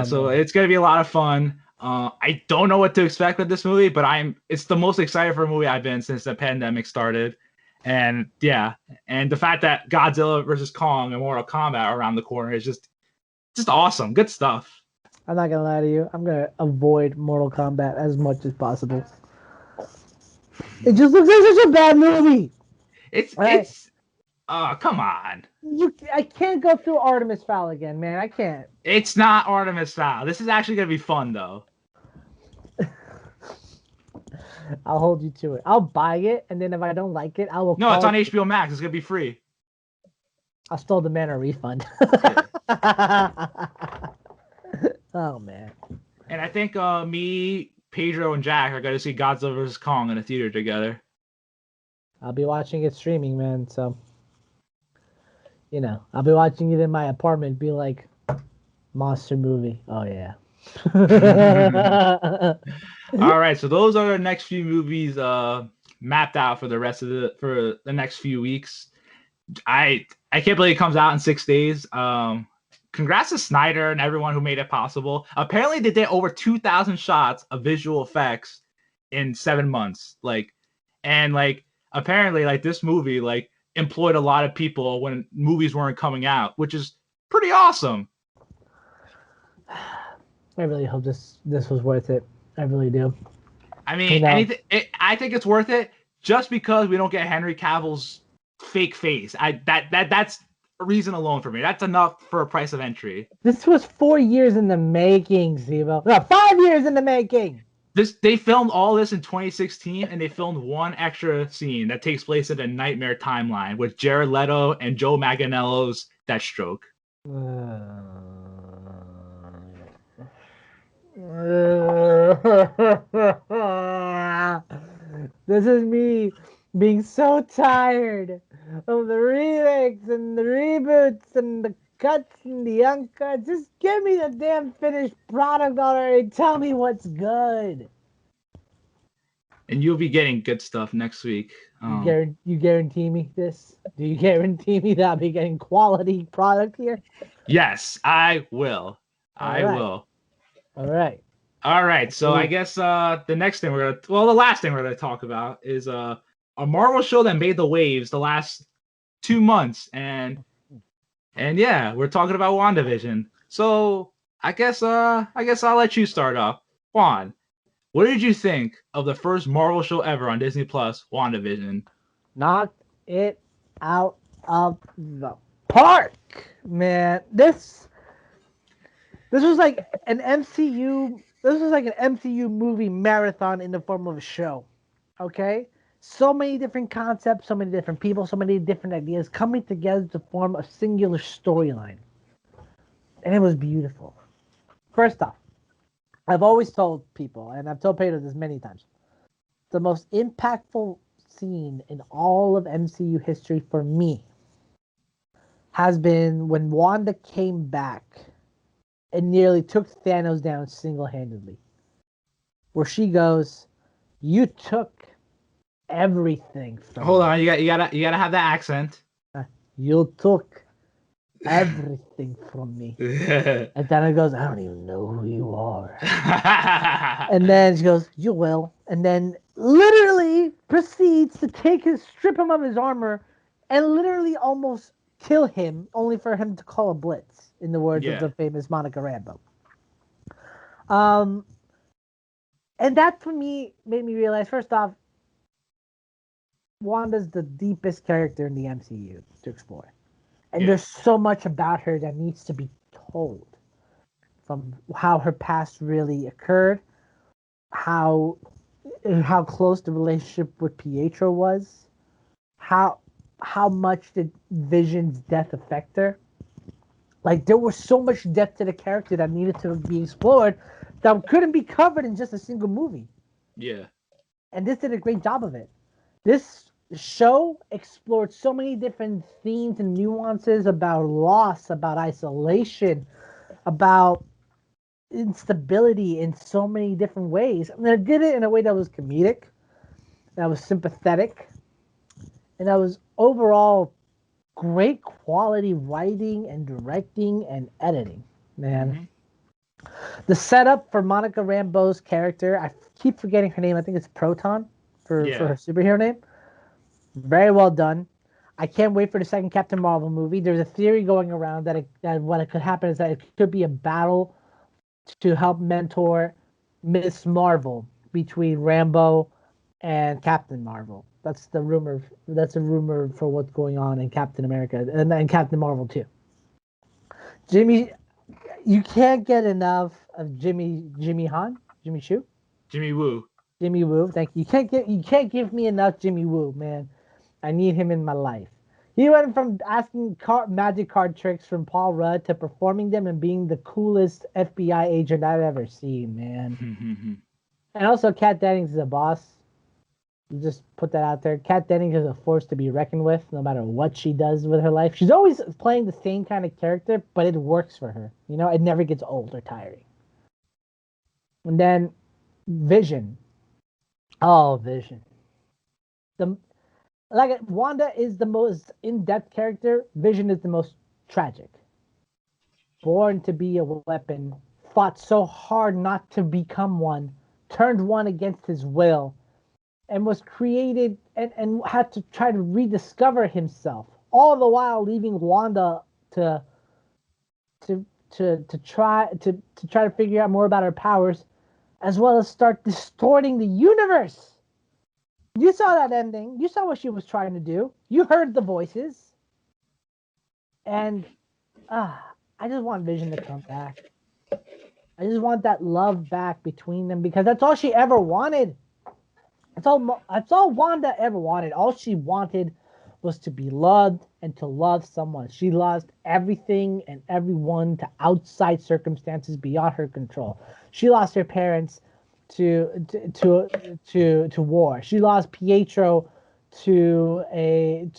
Speaker 1: So it's gonna be a lot of fun. I don't know what to expect with this movie, but it's the most excited for a movie I've been since the pandemic started. And and the fact that Godzilla versus Kong and Mortal Kombat are around the corner is just awesome. Good stuff.
Speaker 2: I'm not gonna lie to you. I'm gonna avoid Mortal Kombat as much as possible. It just looks like such a bad movie.
Speaker 1: Come on.
Speaker 2: I can't go through Artemis Fowl again, man. I can't.
Speaker 1: It's not Artemis Fowl. This is actually gonna be fun though.
Speaker 2: I'll hold you to it. I'll buy it, and then if I don't like it, I will.
Speaker 1: No, it's on HBO Max. It's gonna be free.
Speaker 2: I'll still demand a refund. Oh man.
Speaker 1: And I think me, Pedro, and Jack are gonna see Godzilla vs. Kong in a theater together.
Speaker 2: I'll be watching it streaming, man. So, I'll be watching it in my apartment. Be like, monster movie. Oh yeah.
Speaker 1: All right, so those are the next few movies mapped out for the next few weeks. I can't believe it comes out in 6 days. Congrats to Snyder and everyone who made it possible. Apparently, they did over 2,000 shots of visual effects in 7 months. Apparently, this movie employed a lot of people when movies weren't coming out, which is pretty awesome.
Speaker 2: I really hope this was worth it. I really do.
Speaker 1: I mean, I think it's worth it just because we don't get Henry Cavill's fake face. That's a reason alone for me. That's enough for a price of entry.
Speaker 2: This was 4 years in the making, c.bo. No, 5 years in the making.
Speaker 1: They filmed all this in 2016, and they filmed one extra scene that takes place in a nightmare timeline with Jared Leto and Joe Manganiello's Deathstroke.
Speaker 2: This is me being so tired of the remakes and the reboots and the cuts and the uncuts. Just give me the damn finished product already. Tell me what's good.
Speaker 1: And you'll be getting good stuff next week.
Speaker 2: You guarantee me this? Do you guarantee me that I'll be getting quality product here?
Speaker 1: Yes, I will. I
Speaker 2: right.
Speaker 1: will.
Speaker 2: All right.
Speaker 1: All right. So I guess the next thing the last thing we're gonna talk about is a Marvel show that made the waves the last 2 months, and yeah, we're talking about WandaVision. So I guess I'll let you start off, Juan. What did you think of the first Marvel show ever on Disney Plus, WandaVision?
Speaker 2: Knocked it out of the park, man. This was like an MCU. This was like an MCU movie marathon in the form of a show. Okay, so many different concepts, so many different people, so many different ideas coming together to form a singular storyline, and it was beautiful. First off, I've always told people, and I've told Pedro this many times, the most impactful scene in all of MCU history for me has been when Wanda came back and nearly took Thanos down single-handedly. Where she goes, "You took everything from
Speaker 1: Hold
Speaker 2: me.
Speaker 1: on, you gotta have that accent.
Speaker 2: You took everything from me." And then it goes, "I don't even know who you are." And then she goes, "You will." And then literally proceeds to strip him of his armor and literally almost kill him, only for him to call a blitz, in the words of the famous Monica Rambeau. And that for me made me realize, first off, Wanda's the deepest character in the MCU to explore. And there's so much about her that needs to be told. From how her past really occurred, how close the relationship with Pietro was, how much did Vision's death affect her. Like, there was so much depth to the character that needed to be explored that couldn't be covered in just a single movie.
Speaker 1: Yeah.
Speaker 2: And this did a great job of it. This show explored so many different themes and nuances about loss, about isolation, about instability in so many different ways. I mean, it did it in a way that was comedic, that was sympathetic, and that was overall great quality writing and directing and editing, man. Mm-hmm. The setup for Monica Rambeau's character, I keep forgetting her name. I think it's Proton for her superhero name. Very well done. I can't wait for the second Captain Marvel movie. There's a theory going around that what could happen is that it could be a battle to help mentor Miss Marvel between Rambeau and Captain Marvel. That's the rumor. That's a rumor for what's going on in Captain America and Captain Marvel too. Jimmy, you can't get enough of Jimmy Woo. Thank you. You can't give me enough Jimmy Woo, man. I need him in my life. He went from asking magic card tricks from Paul Rudd to performing them and being the coolest FBI agent I've ever seen, man. And also, Kat Dennings is a boss. Just put that out there. Kat Dennings is a force to be reckoned with, no matter what she does with her life. She's always playing the same kind of character, but it works for her. You know, it never gets old or tiring. And then Vision. Oh, Vision. Wanda is the most in-depth character. Vision is the most tragic. Born to be a weapon, fought so hard not to become one, turned one against his will, and was created and had to try to rediscover himself, all the while leaving Wanda to try to figure out more about her powers, as well as start distorting the universe. You saw that ending. You saw what she was trying to do. You heard the voices. And I just want Vision to come back. I just want that love back between them, because that's all she ever wanted. That's all Wanda ever wanted. All she wanted was to be loved and to love someone. She lost everything and everyone to outside circumstances beyond her control. She lost her parents to war. She lost Pietro to a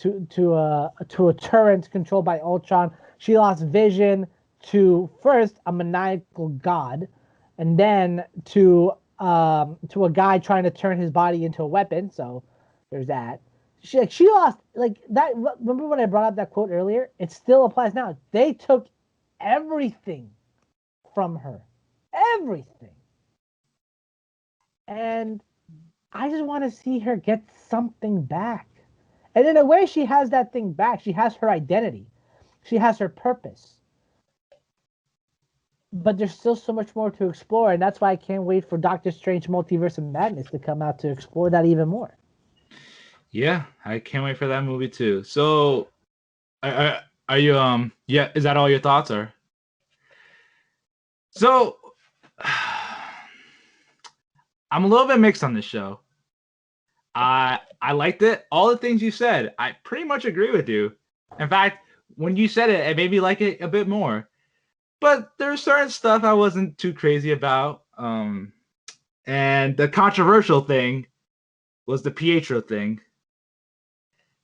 Speaker 2: turret controlled by Ultron. She lost Vision to first a maniacal god, and then to a guy trying to turn his body into a weapon. So there's that. She lost like that. Remember when I brought up that quote earlier? It still applies now. They took everything from her, everything, and I just want to see her get something back. And in a way, she has that thing back. She has her identity. She has her purpose. But there's still so much more to explore, and that's why I can't wait for Doctor Strange Multiverse of Madness to come out to explore that even more.
Speaker 1: Yeah, I can't wait for that movie too. So, are you yeah? Is that all your thoughts are? So, I'm a little bit mixed on this show. I liked it. All the things you said, I pretty much agree with you. In fact, when you said it, it made me like it a bit more. But there's certain stuff I wasn't too crazy about. And the controversial thing was the Pietro thing.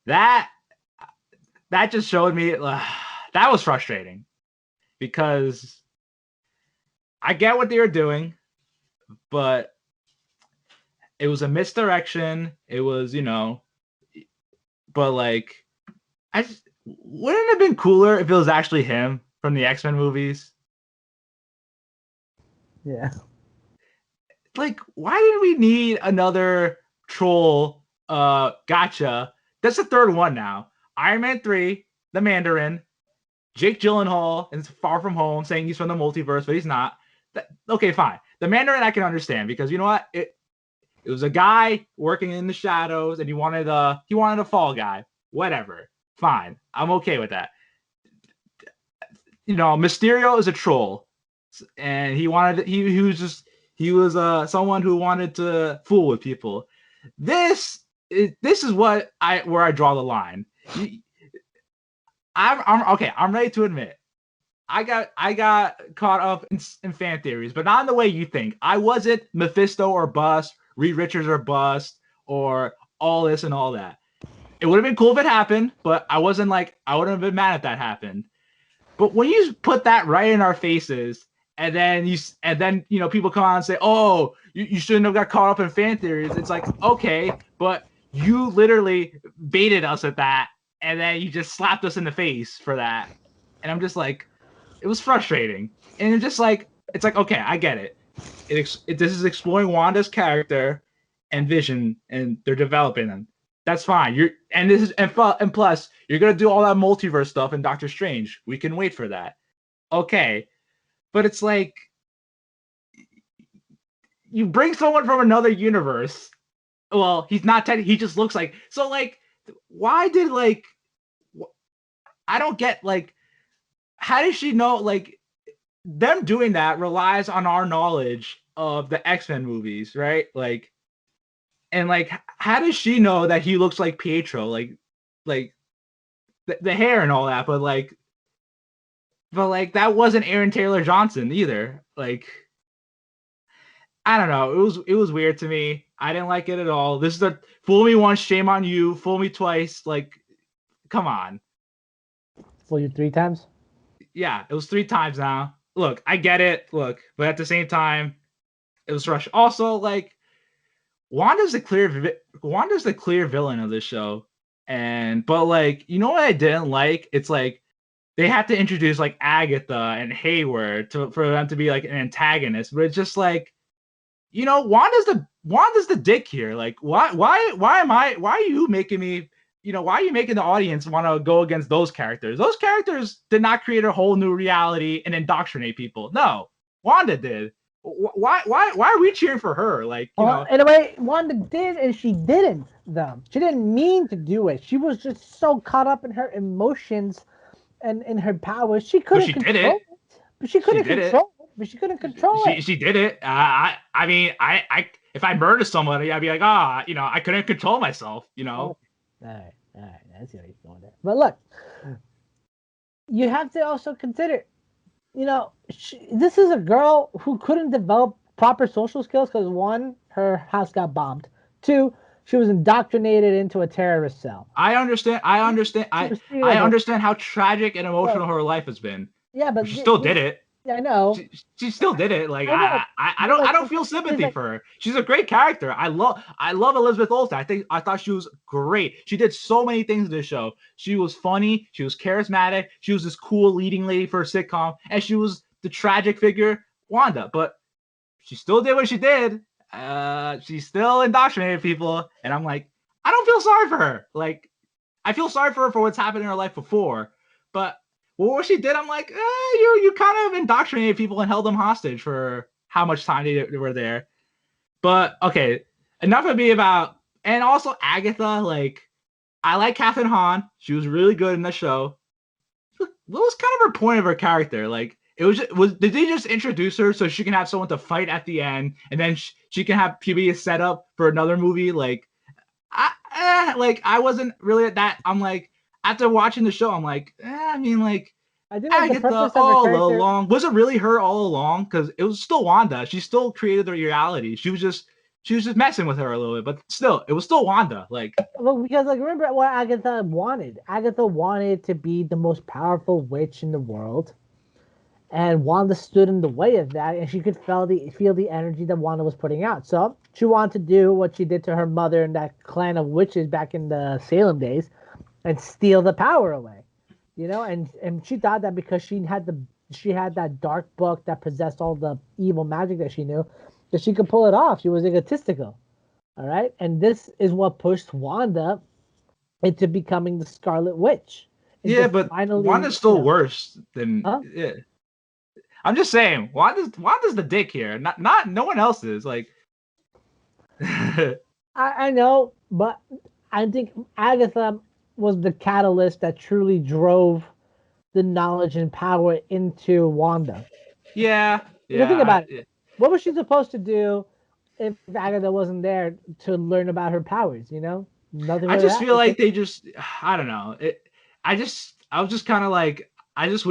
Speaker 1: That just showed me that was frustrating because I get what they were doing, but it was a misdirection. It was, but like, wouldn't it have been cooler if it was actually him from the X-Men movies?
Speaker 2: Yeah.
Speaker 1: Like, why did we need another troll? Gotcha. That's the third one now. Iron Man 3, the Mandarin, Jake Gyllenhaal, and Far From Home saying he's from the multiverse, but he's not. Okay, fine. The Mandarin I can understand because you know what? It was a guy working in the shadows, and he wanted a fall guy. Whatever. Fine. I'm okay with that. Mysterio is a troll, and he was someone who wanted to fool with people. This is where I draw the line. I'm okay. I'm ready to admit I got caught up in fan theories, but not in the way you think. I wasn't Mephisto or bust, Reed Richards or bust, or all this and all that. It would have been cool if it happened, but I wouldn't have been mad if that happened. But when you put that right in our faces, and then people come on and say, "Oh, you shouldn't have got caught up in fan theories," it's like, okay, but you literally baited us at that, and then you just slapped us in the face for that, and I'm just like, it was frustrating, and it's like, okay, I get it. This is exploring Wanda's character and Vision, and they're developing them. That's fine. And plus, you're gonna do all that multiverse stuff in Doctor Strange. We can wait for that. Okay, but it's like you bring someone from another universe. Well, he's not he just looks like so. Like, why did I don't get how does she know them doing that relies on our knowledge of the X-Men movies, right? And how does she know that he looks like Pietro? The hair and all that, but that wasn't Aaron Taylor Johnson either. I don't know. It was weird to me. I didn't like it at all. This is the fool me once, shame on you. Fool me twice. Come on.
Speaker 2: Fool you 3 times?
Speaker 1: Yeah, it was 3 times now. Look, I get it. Look, but at the same time, it was rushed. Also, Wanda's the clear villain of this show, but you know what I didn't like? It's they had to introduce Agatha and Hayward for them to be an antagonist, but it's just Wanda's the dick here. Why are you making me? Why are you making the audience want to go against those characters? Those characters did not create a whole new reality and indoctrinate people. No, Wanda did. Why are we cheering for her?
Speaker 2: In a way, Wanda did, and she didn't. Though she didn't mean to do it. She was just so caught up in her emotions and in her powers. She couldn't control it. But she couldn't control it. But she couldn't control it.
Speaker 1: She did it. I mean, I if I murdered somebody, I'd be like, I couldn't control myself.
Speaker 2: All right. All right, I see what he's going there. But look, you have to also consider, this is a girl who couldn't develop proper social skills because one, her house got bombed. Two, she was indoctrinated into a terrorist cell.
Speaker 1: I understand. I understand how tragic and emotional her life has been.
Speaker 2: Yeah, but
Speaker 1: she still did it.
Speaker 2: Yeah, I know.
Speaker 1: She still did it. Like I don't feel sympathy for her. She's a great character. I love Elizabeth Olsen. I thought she was great. She did so many things in this show. She was funny. She was charismatic. She was this cool leading lady for a sitcom, and she was the tragic figure Wanda. But she still did what she did. She still indoctrinated people, and I'm like, I don't feel sorry for her. Like, I feel sorry for her for what's happened in her life before, but what she did, I'm like, you kind of indoctrinated people and held them hostage for how much time they were there. But okay, enough of me about, and also Agatha. Like, I like Kathryn Hahn. She was really good in the show. What was kind of her point of her character? Like, did they just introduce her so she can have someone to fight at the end, and then she can have be a setup for another movie? Like, I wasn't really at that. I'm like, after watching the show, I'm like, I mean, like,
Speaker 2: I think
Speaker 1: Agatha all along. Was it really her all along? Because it was still Wanda. She still created the reality. She was just messing with her a little bit, but still, it was still Wanda. Like,
Speaker 2: well, because like remember what Agatha wanted. Agatha wanted to be the most powerful witch in the world, and Wanda stood in the way of that, and she could feel the energy that Wanda was putting out. So she wanted to do what she did to her mother and that clan of witches back in the Salem days, and steal the power away. And she thought that because she had that dark book that possessed all the evil magic that she knew, that she could pull it off. She was egotistical. All right. And this is what pushed Wanda into becoming the Scarlet Witch.
Speaker 1: Yeah, but Wanda's still worse than yeah. I'm just saying, Wanda's the dick here. Not no one else is. Like
Speaker 2: I know, but I think Agatha was the catalyst that truly drove the knowledge and power into Wanda.
Speaker 1: Yeah.
Speaker 2: Think about it. What was she supposed to do if Agatha wasn't there to learn about her powers? Nothing.
Speaker 1: I just feel like they just, I don't know. I was just kind of like, I just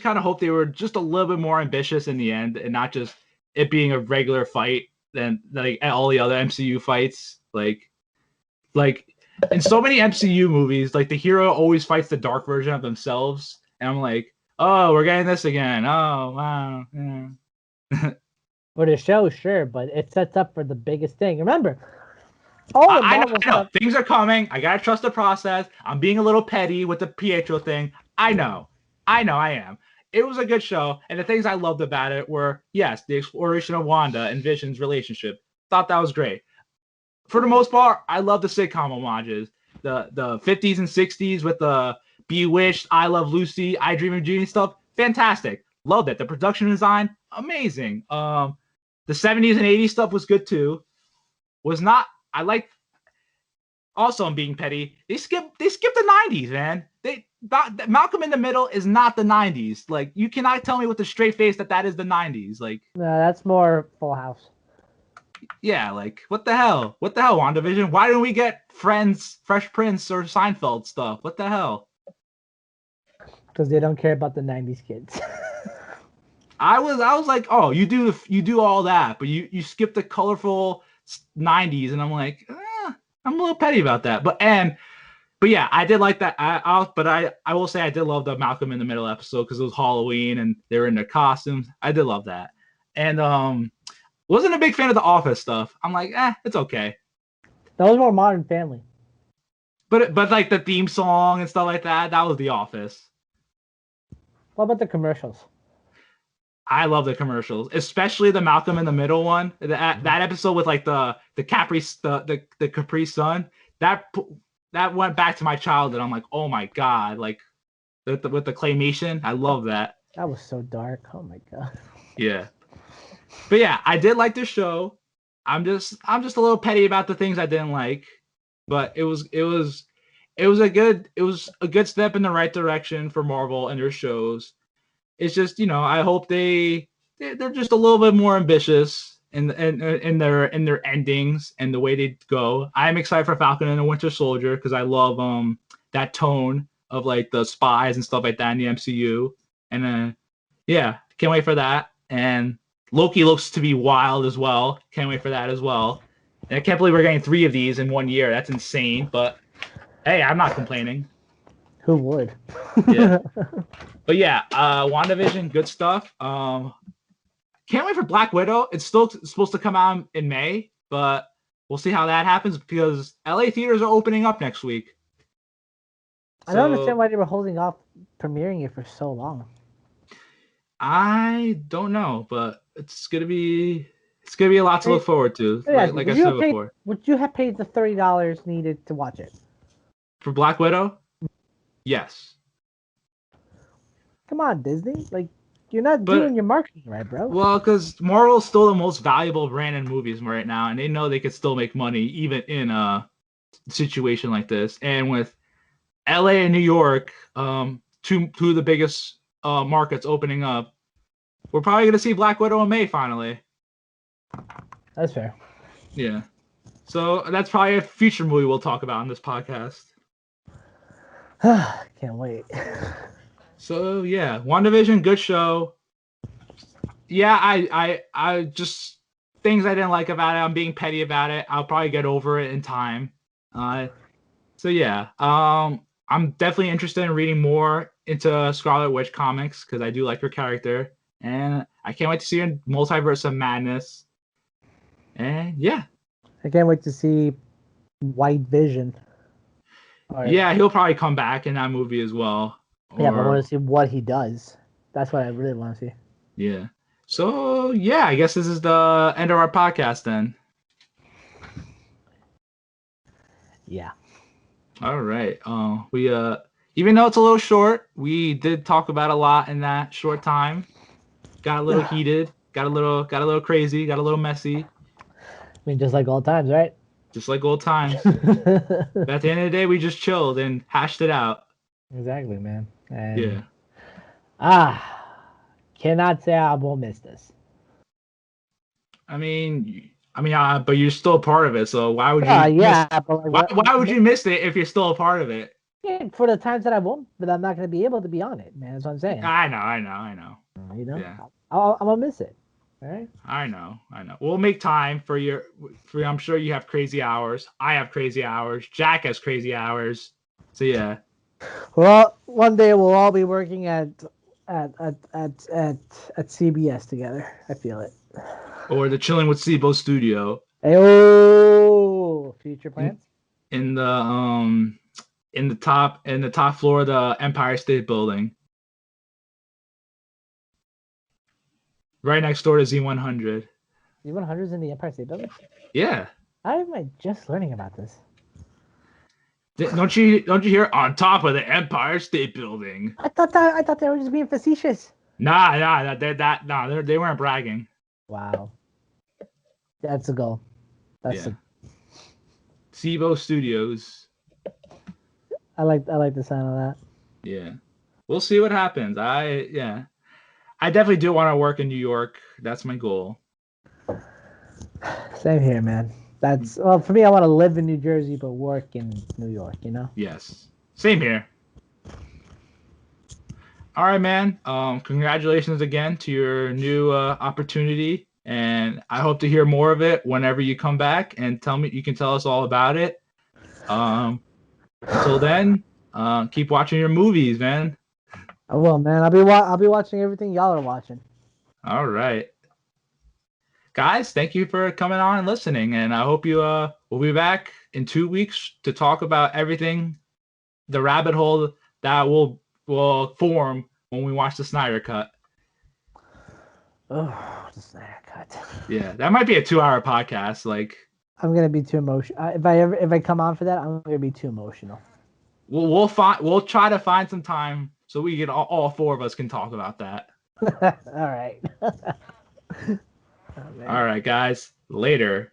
Speaker 1: kind of hope they were just a little bit more ambitious in the end, and not just it being a regular fight than like all the other MCU fights. Like in so many MCU movies, like the hero always fights the dark version of themselves, and I'm like, oh, we're getting this again. Oh, wow. Yeah.
Speaker 2: For the show, sure, but it sets up for the biggest thing. Remember,
Speaker 1: I know. Things are coming. I gotta trust the process. I'm being a little petty with the Pietro thing. I know I am. It was a good show, and the things I loved about it were, yes, the exploration of Wanda and Vision's relationship. Thought that was great. For the most part, I love the sitcom homages. The 50s and 60s with the Bewitched, I Love Lucy, I Dream of Jeannie stuff. Fantastic. Loved it. The production design, amazing. The 70s and 80s stuff was good too. I like. Also, I'm being petty. They skipped the 90s, man. Malcolm in the Middle is not the 90s. Like, you cannot tell me with a straight face that is the 90s. Like,
Speaker 2: no, that's more Full House.
Speaker 1: Yeah, like, what the hell? What the hell, WandaVision? Why didn't we get Friends, Fresh Prince, or Seinfeld stuff? What the hell?
Speaker 2: Because they don't care about the 90s kids.
Speaker 1: I was like, oh, you do all that, but you skip the colorful 90s, and I'm like, I'm a little petty about that. But yeah, I did like that. I will say I did love the Malcolm in the Middle episode because it was Halloween and they were in their costumes. I did love that, and wasn't a big fan of the Office stuff. I'm like, it's okay.
Speaker 2: That was more Modern Family.
Speaker 1: But like the theme song and stuff like that was The Office.
Speaker 2: What about the commercials?
Speaker 1: I love the commercials, especially the Malcolm in the Middle one. That episode with like the Capri Sun. That went back to my childhood. I'm like, oh my god, like with the claymation. I love that.
Speaker 2: That was so dark. Oh my god.
Speaker 1: Yeah. But yeah, I did like the show. I'm just a little petty about the things I didn't like, but it was a good step in the right direction for Marvel and their shows. It's just, I hope they're just a little bit more ambitious in their endings and the way they go. I'm excited for Falcon and the Winter Soldier because I love that tone of like the spies and stuff like that in the MCU. And yeah, can't wait for that. And Loki looks to be wild as well. Can't wait for that as well. And I can't believe we're getting 3 of these in 1 year. That's insane. But hey, I'm not complaining.
Speaker 2: Who would?
Speaker 1: Yeah. But yeah, WandaVision, good stuff. Can't wait for Black Widow. It's still supposed to come out in May, but we'll see how that happens because LA theaters are opening up next week.
Speaker 2: I don't understand why they were holding off premiering it for so long.
Speaker 1: I don't know, but it's gonna be a lot to look forward to.
Speaker 2: Yeah,
Speaker 1: like I said before.
Speaker 2: Would you have paid the $30 needed to watch it?
Speaker 1: For Black Widow? Yes.
Speaker 2: Come on, Disney. Like, you're not doing your marketing right, bro.
Speaker 1: Well, because Marvel's still the most valuable brand in movies right now, and they know they could still make money even in a situation like this. And with LA and New York, two of the biggest markets opening up, we're probably gonna see Black Widow in May finally.
Speaker 2: That's fair.
Speaker 1: Yeah. So that's probably a future movie we'll talk about on this podcast.
Speaker 2: Can't wait.
Speaker 1: So yeah, WandaVision, good show. Yeah, I just things I didn't like about it. I'm being petty about it. I'll probably get over it in time. So yeah, I'm definitely interested in reading more into Scarlet Witch comics because I do like her character, and I can't wait to see her in Multiverse of Madness. And yeah,
Speaker 2: I can't wait to see White Vision.
Speaker 1: Yeah, he'll probably come back in that movie as well.
Speaker 2: Yeah, but I want to see what he does. That's what I really want to see. Yeah.
Speaker 1: So yeah, I guess this is the end of our podcast then.
Speaker 2: Yeah.
Speaker 1: All right. We even though it's a little short, we did talk about a lot in that short time. Got a little heated, got a little crazy, got a little messy.
Speaker 2: I mean, just like old times, right?
Speaker 1: Just like old times. But at the end of the day, we just chilled and hashed it out.
Speaker 2: Exactly, man. And
Speaker 1: yeah.
Speaker 2: Cannot say I won't miss this.
Speaker 1: I mean, but you're still a part of it, so why would you?
Speaker 2: But like,
Speaker 1: why would you miss it if you're still a part of it?
Speaker 2: Yeah, for the times that I won't, but I'm not going to be able to be on it, man. That's what I'm saying.
Speaker 1: I know.
Speaker 2: You know,
Speaker 1: yeah.
Speaker 2: I'm gonna miss it. All right.
Speaker 1: I know. We'll make time for your. I'm sure you have crazy hours. I have crazy hours. Jack has crazy hours. So yeah.
Speaker 2: Well, one day we'll all be working at CBS together. I feel it.
Speaker 1: Or the Chilling with c.bo studio.
Speaker 2: Hey, future plans?
Speaker 1: In the top floor of the Empire State Building. Right next door to Z100.
Speaker 2: Z100 is in the Empire State Building?
Speaker 1: Yeah.
Speaker 2: How am I just learning about this?
Speaker 1: Don't you hear on top of the Empire State Building?
Speaker 2: I thought they were just being facetious.
Speaker 1: Nah, they weren't bragging.
Speaker 2: Wow. That's a goal.
Speaker 1: c.bo Studios.
Speaker 2: I like the sound of that.
Speaker 1: Yeah. We'll see what happens. I definitely do want to work in New York. That's my goal.
Speaker 2: Same here, man. For me, I want to live in New Jersey but work in New York, you know?
Speaker 1: Yes. Same here. All right, man. Congratulations again to your new opportunity, and I hope to hear more of it whenever you come back and you can tell us all about it. Until then, keep watching your movies, man.
Speaker 2: I will, man. I'll be watching everything y'all are watching.
Speaker 1: All right. Guys, thank you for coming on and listening, and I hope you will be back in 2 weeks to talk about everything, the rabbit hole that will form when we watch the Snyder Cut.
Speaker 2: Oh, the Snyder Cut.
Speaker 1: Yeah, that might be a 2-hour podcast. Like,
Speaker 2: I'm gonna be too emotional. If I come on for that, I'm gonna be too emotional.
Speaker 1: We'll try to find some time so we can all 4 of us can talk about that.
Speaker 2: All right.
Speaker 1: All right, guys. Later.